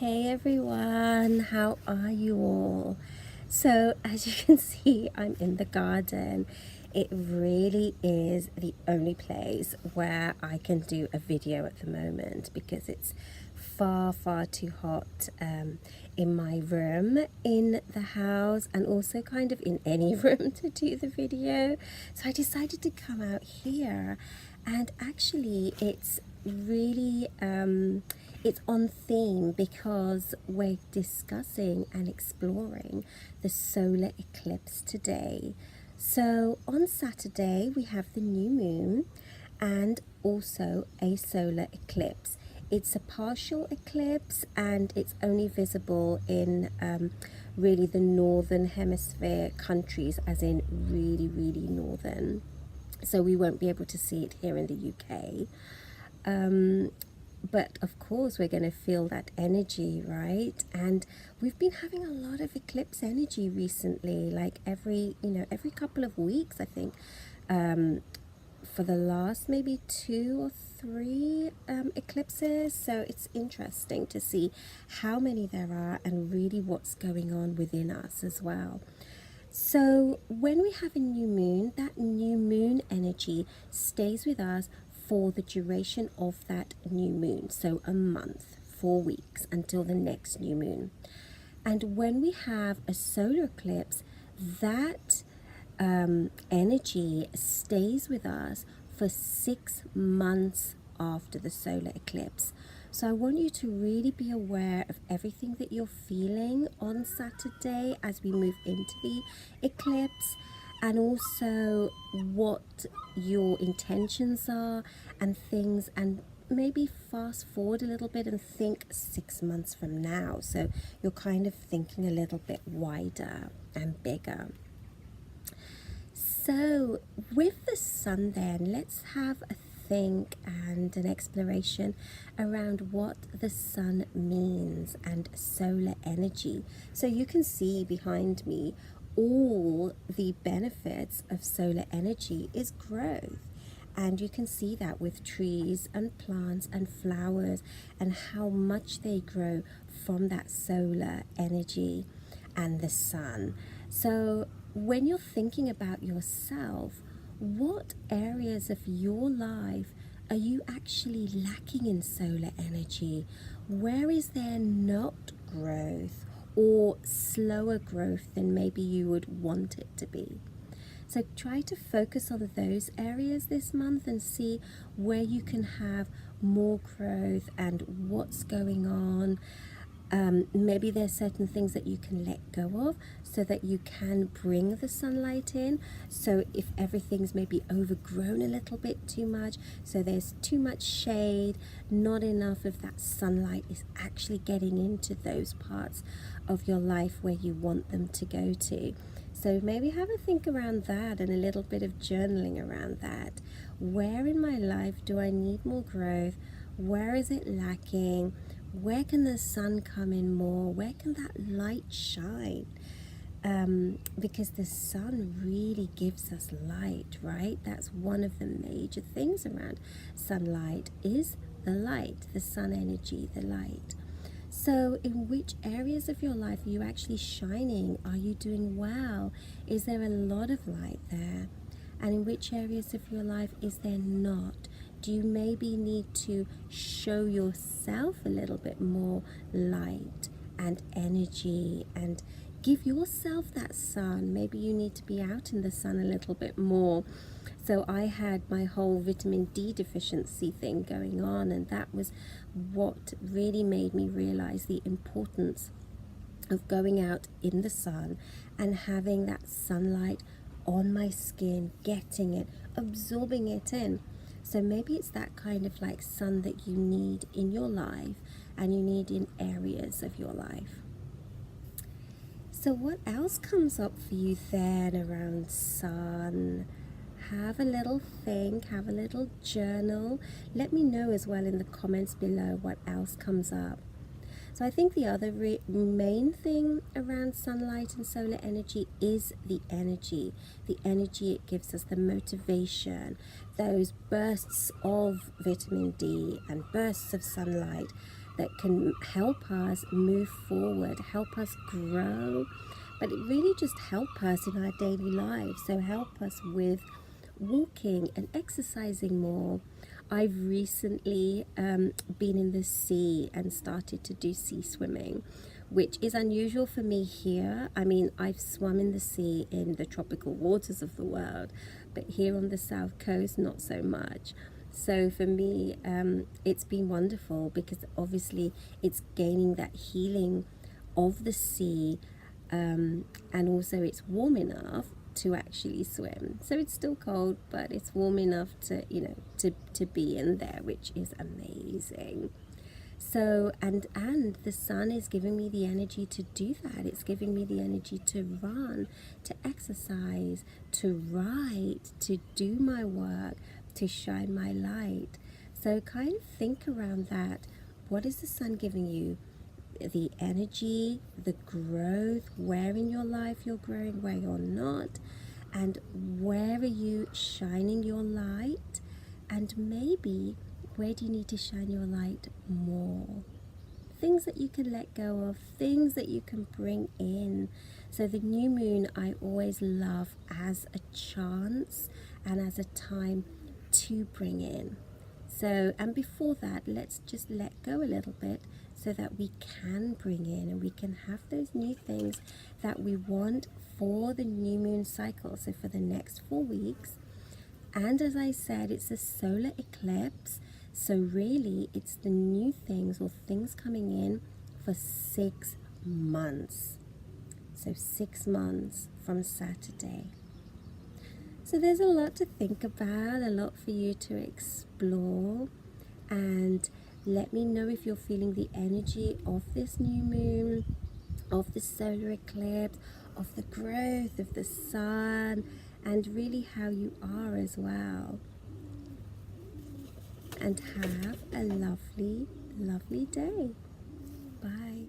Hey everyone, how are you all? So, as you can see, I'm in the garden. It really is the only place where I can do a video at the moment because it's far too hot in my room, in the house, and also kind of in any room to do the video. So, I decided to come out here, and actually, it's really it's on theme because we're discussing and exploring the solar eclipse today. So on Saturday we have the new moon and also a solar eclipse. It's a partial eclipse and it's only visible in really the northern hemisphere countries, as in really northern. So we won't be able to see it here in the UK. But of course we're going to feel that energy, right? And we've been having a lot of eclipse energy recently, like every couple of weeks, I think, for the last maybe 2 or 3 eclipses. So it's interesting to see how many there are and really what's going on within us as well. So when we have a new moon, that new moon energy stays with us for the duration of that new moon. So a month, 4 weeks until the next new moon. And when we have a solar eclipse, that energy stays with us for 6 months after the solar eclipse. So I want you to really be aware of everything that you're feeling on Saturday as we move into the eclipse, and also what your intentions are and things, and maybe fast forward a little bit and think 6 months from now. So you're kind of thinking a little bit wider and bigger. So with the sun then, let's have a think and an exploration around what the sun means and solar energy. So you can see behind me all the benefits of solar energy is growth. And you can see that with trees and plants and flowers and how much they grow from that solar energy and the sun. So when you're thinking about yourself, what areas of your life are you actually lacking in solar energy? Where is there not growth or slower growth than maybe you would want it to be? So try to focus on those areas this month and see where you can have more growth and what's going on. Maybe there's certain things that you can let go of so that you can bring the sunlight in. So if everything's maybe overgrown a little bit too much, so there's too much shade, not enough of that sunlight is actually getting into those parts of your life where you want them to go to. So maybe have a think around that and a little bit of journaling around that. Where in my life do I need more growth? Where is it lacking? Where can the sun come in more? Where can that light shine? Because the sun really gives us light, right? That's one of the major things around sunlight is the light, the sun energy, the light. So in which areas of your life are you actually shining? Are you doing well? Is there a lot of light there? And in which areas of your life is there not? Do you maybe need to show yourself a little bit more light and energy and give yourself that sun? Maybe you need to be out in the sun a little bit more. So I had my whole vitamin D deficiency thing going on, and that was what really made me realize the importance of going out in the sun and having that sunlight on my skin, getting it, absorbing it in. So maybe it's that kind of like sun that you need in your life and you need in areas of your life. So what else comes up for you then around sun? Have a little think, have a little journal. Let me know as well in the comments below what else comes up. So I think the other main thing around sunlight and solar energy is the energy it gives us, the motivation, those bursts of vitamin D and bursts of sunlight that can help us move forward, help us grow, but it really just help us in our daily lives. So help us with walking and exercising more. I've recently been in the sea and started to do sea swimming, which is unusual for me here. I mean, I've swum in the sea in the tropical waters of the world, but here on the south coast, not so much. So for me, it's been wonderful because obviously it's gaining that healing of the sea, and also it's warm enough to actually swim. So it's still cold, but it's warm enough to, you know, to be in there, which is amazing. So and the sun is giving me the energy to do that. It's giving me the energy to run, to exercise, to write, to do my work, to shine my light. So kind of think around that. What is the sun giving you? The energy, the growth, where in your life you're growing, where you're not, and where are you shining your light, and maybe where do you need to shine your light more? Things that you can let go of, things that you can bring in. So the new moon I always love as a chance and as a time to bring in. So, and before that, let's just let go a little bit so that we can bring in and we can have those new things that we want for the new moon cycle. So for the next 4 weeks. And as I said, it's a solar eclipse. So really, it's the new things or things coming in for 6 months. So 6 months from Saturday. So there's a lot to think about, a lot for you to explore, and let me know if you're feeling the energy of this new moon, of the solar eclipse, of the growth of the sun, and really how you are as well. And have a lovely, lovely day. Bye.